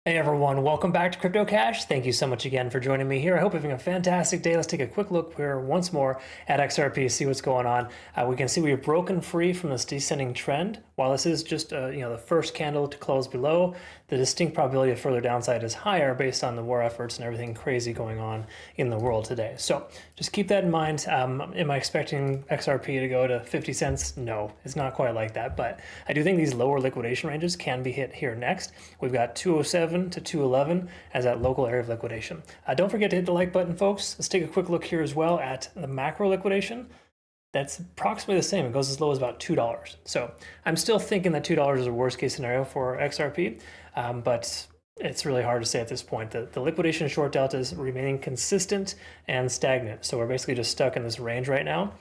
Hey everyone, welcome back to Crypto Cash. Thank you so much again for joining me here. I hope you're having a fantastic day. Let's take a quick look here once more at XRP, see what's going on. We can see we've broken free from this descending trend. While this is just the first candle to close below, the distinct probability of further downside is higher based on the war efforts and everything crazy going on in the world today. So just keep that in mind. Am I expecting XRP to go to 50 cents? No, it's not quite like that, but I do think these lower liquidation ranges can be hit here next. We've got 207 to 211 as that local area of liquidation. Don't forget to hit the like button, folks. Let's take a quick look here as well at the macro liquidation. That's approximately the same. It goes as low as about $2. So I'm still thinking that $2 is a worst case scenario for XRP, but it's really hard to say at this point. The liquidation short delta is remaining consistent and stagnant. So we're basically just stuck in this range right now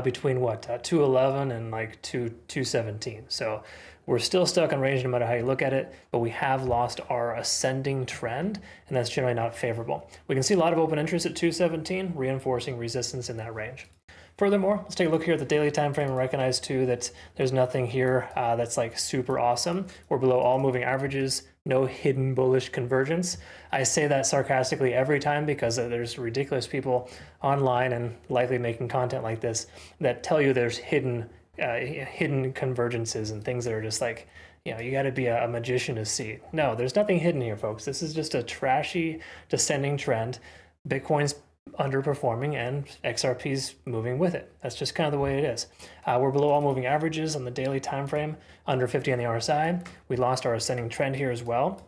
between 211 and like 217. So we're still stuck on range no matter how you look at it, but we have lost our ascending trend, and that's generally not favorable. We can see a lot of open interest at 217, reinforcing resistance in that range. Furthermore, let's take a look here at the daily time frame and recognize too that there's nothing here that's like super awesome. We're below all moving averages, no hidden bullish convergence. I say that sarcastically every time because there's ridiculous people online and likely making content like this that tell you there's hidden convergences and things that are just like, you got to be a magician to see. No, there's nothing hidden here, folks. This is just a trashy descending trend. Bitcoin's underperforming and XRP's moving with it. That's just kind of the way it is. We're below all moving averages on the daily time frame, under 50 on the RSI. We lost our ascending trend here as well.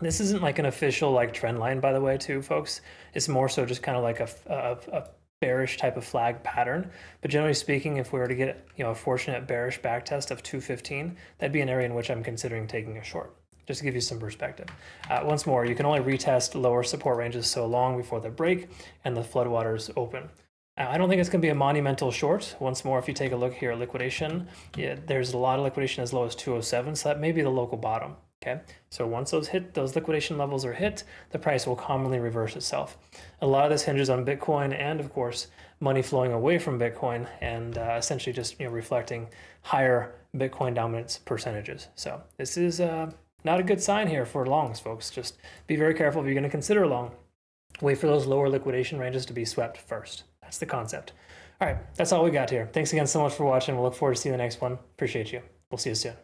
This isn't like an official like trend line, by the way, too, folks. It's more so just kind of like a bearish type of flag pattern. But generally speaking, if we were to get a fortunate bearish backtest of 215, that'd be an area in which I'm considering taking a short. Just to give you some perspective. Once more, you can only retest lower support ranges so long before the break and the floodwaters open. I don't think it's going to be a monumental short. Once more, if you take a look here at liquidation, there's a lot of liquidation as low as 207, so that may be the local bottom. Okay, so once those liquidation levels are hit, the price will commonly reverse itself. A lot of this hinges on Bitcoin and, of course, money flowing away from Bitcoin and essentially just reflecting higher Bitcoin dominance percentages. So this is not a good sign here for longs, folks. Just be very careful if you're going to consider a long. Wait for those lower liquidation ranges to be swept first. That's the concept. All right, that's all we got here. Thanks again so much for watching. We'll look forward to seeing the next one. Appreciate you. We'll see you soon.